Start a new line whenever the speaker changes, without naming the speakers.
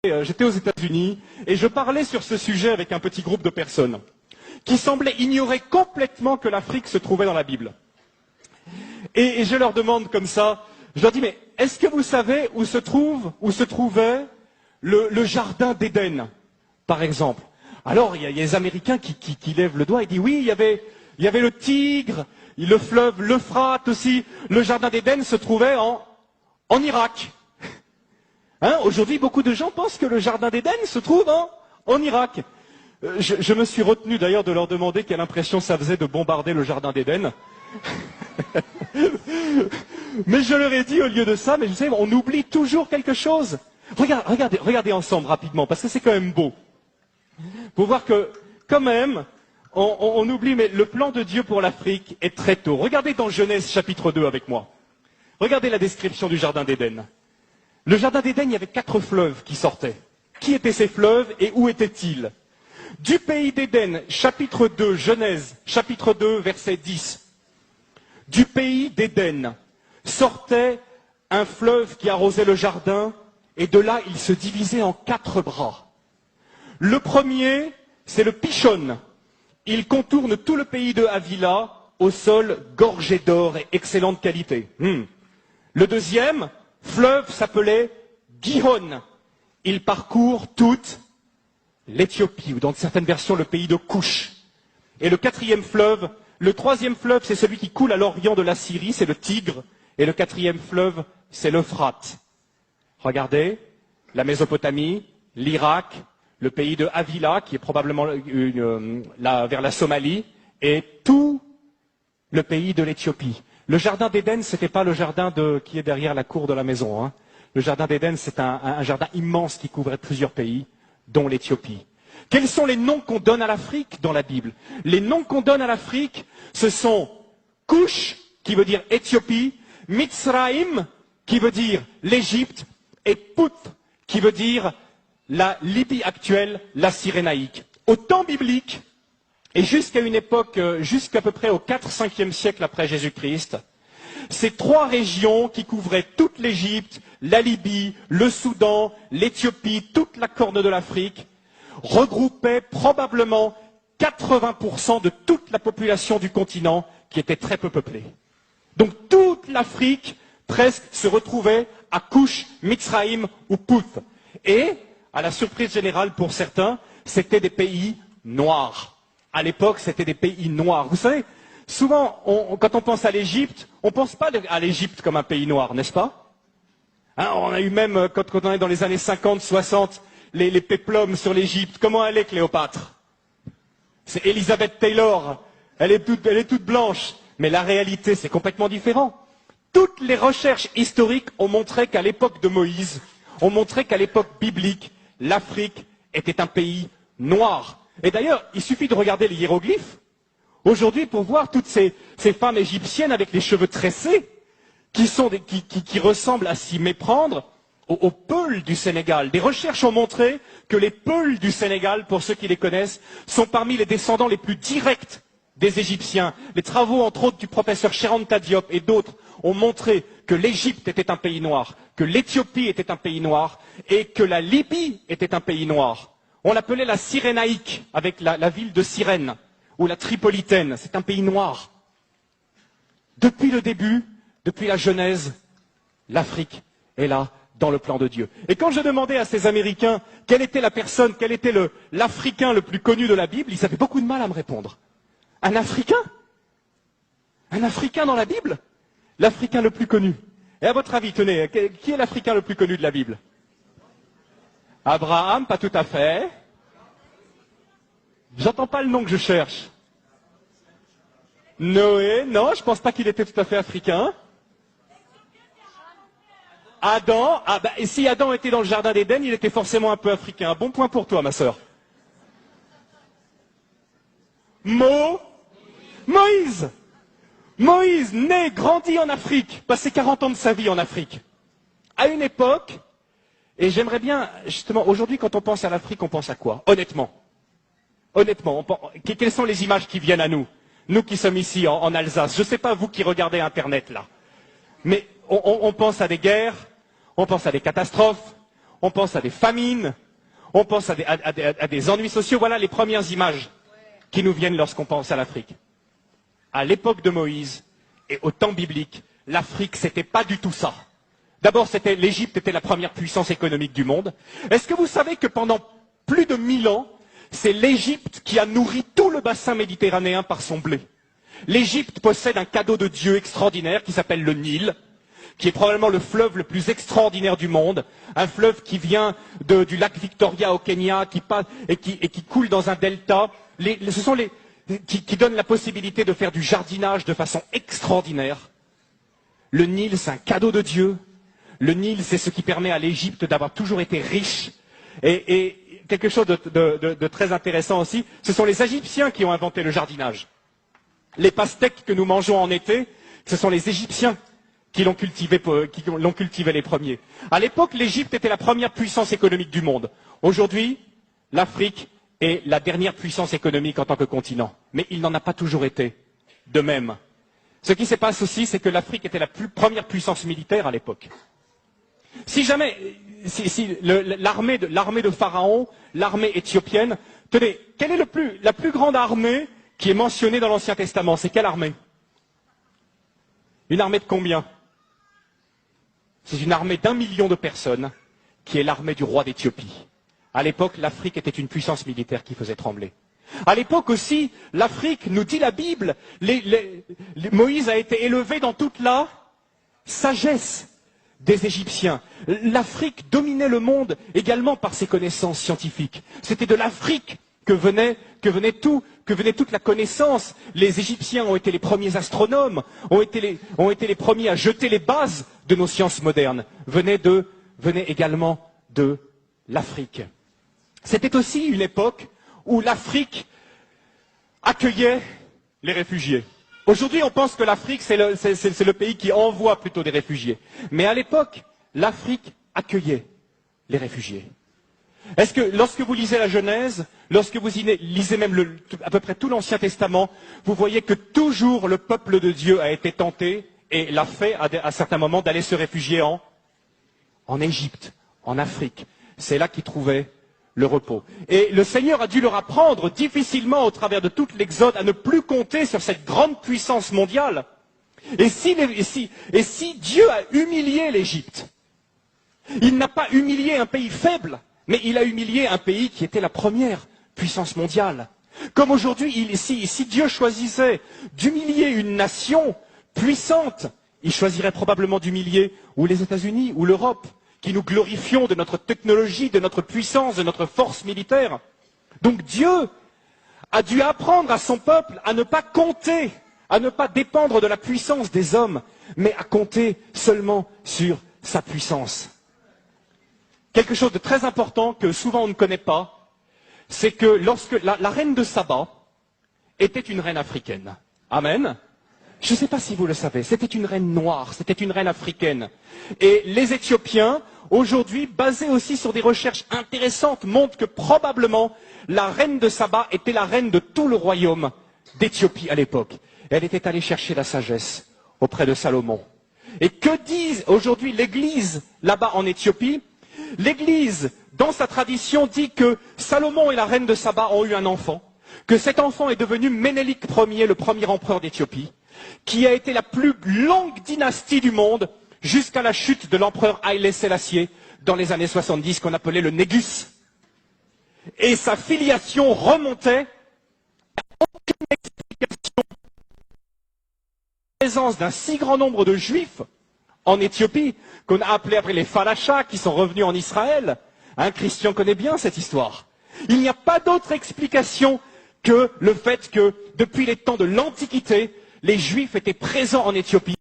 J'étais aux États-Unis et je parlais sur ce sujet avec un petit groupe de personnes qui semblaient ignorer complètement que l'Afrique se trouvait dans la Bible. Et je leur demande comme ça, je leur dis, mais est-ce que vous savez où se trouvait le jardin d'Éden, par exemple? Alors, il y a les Américains qui lèvent le doigt et disent, oui, il y avait le Tigre, le fleuve, l'Euphrate aussi. Le jardin d'Éden se trouvait en Irak. Hein, aujourd'hui, beaucoup de gens pensent que le jardin d'Éden se trouve en Irak. Je me suis retenu d'ailleurs de leur demander quelle impression ça faisait de bombarder le jardin d'Éden. Mais je leur ai dit au lieu de ça, mais vous savez, on oublie toujours quelque chose. Regardez ensemble rapidement, parce que c'est quand même beau. Pour voir que, quand même, on oublie, mais le plan de Dieu pour l'Afrique est très tôt. Regardez dans Genèse chapitre 2 avec moi. Regardez la description du jardin d'Éden. Le jardin d'Éden, il y avait 4 fleuves qui sortaient. Qui étaient ces fleuves et où étaient-ils? Du pays d'Éden, chapitre 2, Genèse, chapitre 2, verset 10. Du pays d'Éden sortait un fleuve qui arrosait le jardin, et de là, il se divisait en 4 bras. Le premier, c'est le Pishon. Il contourne tout le pays de Havila, au sol gorgé d'or et excellente qualité. Le deuxième fleuve s'appelait Gihon. Il parcourt toute l'Éthiopie, ou dans certaines versions le pays de Couche. Et le troisième fleuve, c'est celui qui coule à l'orient de la Syrie, c'est le Tigre. Et le 4e fleuve, c'est l'Euphrate. Regardez, la Mésopotamie, l'Irak, le pays de Havila, qui est probablement vers la Somalie, et tout le pays de l'Éthiopie. Le jardin d'Éden, ce n'était pas le jardin qui est derrière la cour de la maison. Hein. Le jardin d'Éden, c'est un jardin immense qui couvrait plusieurs pays, dont l'Éthiopie. Quels sont les noms qu'on donne à l'Afrique dans la Bible? Les noms qu'on donne à l'Afrique, ce sont Couche, qui veut dire Éthiopie, Mitzraïm, qui veut dire l'Égypte, et Put, qui veut dire la Libye actuelle, la Cyrénaïque. Au temps biblique, et jusqu'à une époque, jusqu'à peu près au 4-5e siècle après Jésus-Christ, ces 3 régions qui couvraient toute l'Égypte, la Libye, le Soudan, l'Éthiopie, toute la corne de l'Afrique, regroupaient probablement 80% de toute la population du continent qui était très peu peuplée. Donc toute l'Afrique, presque, se retrouvait à Couche, Mitzraïm ou Put. Et, à la surprise générale pour certains, c'était des pays noirs. À l'époque, c'était des pays noirs. Vous savez, souvent, quand on pense à l'Égypte, on ne pense pas à l'Égypte comme un pays noir, n'est-ce pas? Hein, on a eu même, quand on est dans les années 50, 60, les péplums sur l'Égypte. Comment elle est, Cléopâtre? C'est Elizabeth Taylor. Elle est toute blanche. Mais la réalité, c'est complètement différent. Toutes les recherches historiques ont montré qu'à l'époque de Moïse, ont montré qu'à l'époque biblique, l'Afrique était un pays noir. Et d'ailleurs, il suffit de regarder les hiéroglyphes aujourd'hui pour voir toutes ces femmes égyptiennes avec les cheveux tressés qui ressemblent à s'y méprendre aux Peuls du Sénégal. Des recherches ont montré que les Peuls du Sénégal, pour ceux qui les connaissent, sont parmi les descendants les plus directs des Égyptiens. Les travaux, entre autres, du professeur Cheranta Diop et d'autres ont montré que l'Égypte était un pays noir, que l'Éthiopie était un pays noir et que la Libye était un pays noir. On l'appelait la Cyrénaïque, avec la ville de Cyrène, ou la Tripolitaine. C'est un pays noir. Depuis le début, depuis la Genèse, l'Afrique est là, dans le plan de Dieu. Et quand je demandais à ces Américains quelle était la personne, quel était l'Africain le plus connu de la Bible, ils avaient beaucoup de mal à me répondre. Un Africain? Un Africain dans la Bible? L'Africain le plus connu. Et à votre avis, tenez, qui est l'Africain le plus connu de la Bible? Abraham, pas tout à fait. J'entends pas le nom que je cherche. Noé, non, je pense pas qu'il était tout à fait africain. Adam, et si Adam était dans le jardin d'Éden, il était forcément un peu africain. Bon point pour toi, ma sœur. Moïse. Moïse, né, grandi en Afrique, passé 40 ans de sa vie en Afrique. À une époque, et j'aimerais bien, justement, aujourd'hui, quand on pense à l'Afrique, on pense à quoi? Honnêtement, quelles sont les images qui viennent à nous? Nous qui sommes ici, en Alsace. Je ne sais pas, vous qui regardez Internet, là. Mais on pense à des guerres, on pense à des catastrophes, on pense à des famines, on pense à des ennuis sociaux. Voilà les premières images qui nous viennent lorsqu'on pense à l'Afrique. À l'époque de Moïse et au temps biblique, l'Afrique, c'était pas du tout ça. D'abord, l'Égypte était la première puissance économique du monde. Est-ce que vous savez que pendant plus de 1000 ans, c'est l'Égypte qui a nourri tout le bassin méditerranéen par son blé? L'Égypte possède un cadeau de Dieu extraordinaire qui s'appelle le Nil, qui est probablement le fleuve le plus extraordinaire du monde, un fleuve qui vient du lac Victoria au Kenya, qui passe et qui coule dans un delta. Ce sont qui donnent la possibilité de faire du jardinage de façon extraordinaire. Le Nil, c'est un cadeau de Dieu. Le Nil, c'est ce qui permet à l'Égypte d'avoir toujours été riche. Et quelque chose de très intéressant aussi, ce sont les Égyptiens qui ont inventé le jardinage. Les pastèques que nous mangeons en été, ce sont les Égyptiens qui l'ont cultivé les premiers. À l'époque, l'Égypte était la première puissance économique du monde. Aujourd'hui, l'Afrique est la dernière puissance économique en tant que continent. Mais il n'en a pas toujours été de même. Ce qui se passe aussi, c'est que l'Afrique était la première puissance militaire à l'époque. Si jamais, l'armée de Pharaon, l'armée éthiopienne, tenez, quelle est la plus grande armée qui est mentionnée dans l'Ancien Testament? C'est quelle armée? Une armée de combien? C'est une armée d'1 million de personnes qui est l'armée du roi d'Éthiopie. À l'époque, l'Afrique était une puissance militaire qui faisait trembler. À l'époque aussi, l'Afrique, nous dit la Bible, Moïse a été élevé dans toute la sagesse des Égyptiens. L'Afrique dominait le monde également par ses connaissances scientifiques. C'était de l'Afrique que venait toute la connaissance. Les Égyptiens ont été les premiers astronomes, ont été les premiers à jeter les bases de nos sciences modernes. Venait également de l'Afrique. C'était aussi une époque où l'Afrique accueillait les réfugiés. Aujourd'hui, on pense que l'Afrique, c'est le pays qui envoie plutôt des réfugiés. Mais à l'époque, l'Afrique accueillait les réfugiés. Est-ce que lorsque vous lisez la Genèse, lorsque vous lisez même à peu près tout l'Ancien Testament, vous voyez que toujours le peuple de Dieu a été tenté et l'a fait à certains moments d'aller se réfugier en Égypte, en Afrique. C'est là qu'ils trouvaient le repos. Et le Seigneur a dû leur apprendre difficilement au travers de toute l'Exode à ne plus compter sur cette grande puissance mondiale. Et si Dieu a humilié l'Égypte, il n'a pas humilié un pays faible, mais il a humilié un pays qui était la première puissance mondiale. Comme aujourd'hui, si Dieu choisissait d'humilier une nation puissante, il choisirait probablement d'humilier ou les États-Unis ou l'Europe, qui nous glorifions de notre technologie, de notre puissance, de notre force militaire. Donc Dieu a dû apprendre à son peuple à ne pas compter, à ne pas dépendre de la puissance des hommes, mais à compter seulement sur sa puissance. Quelque chose de très important que souvent on ne connaît pas, c'est que lorsque la reine de Saba était une reine africaine. Amen. Je ne sais pas si vous le savez, c'était une reine noire, c'était une reine africaine. Et les Éthiopiens, aujourd'hui, basés aussi sur des recherches intéressantes, montrent que probablement la reine de Saba était la reine de tout le royaume d'Éthiopie à l'époque. Elle était allée chercher la sagesse auprès de Salomon. Et que dit aujourd'hui l'Église là-bas en Éthiopie? L'Église, dans sa tradition, dit que Salomon et la reine de Saba ont eu un enfant, que cet enfant est devenu Ménélik Ier, le premier empereur d'Éthiopie, qui a été la plus longue dynastie du monde jusqu'à la chute de l'empereur Haïlé Sélassié dans les années 70, qu'on appelait le Négus. Et sa filiation remontait à aucune explication de la présence d'un si grand nombre de juifs en Éthiopie, qu'on a appelé après les Falachas, qui sont revenus en Israël. Christian connaît bien cette histoire. Il n'y a pas d'autre explication que le fait que, depuis les temps de l'Antiquité, les Juifs étaient présents en Éthiopie.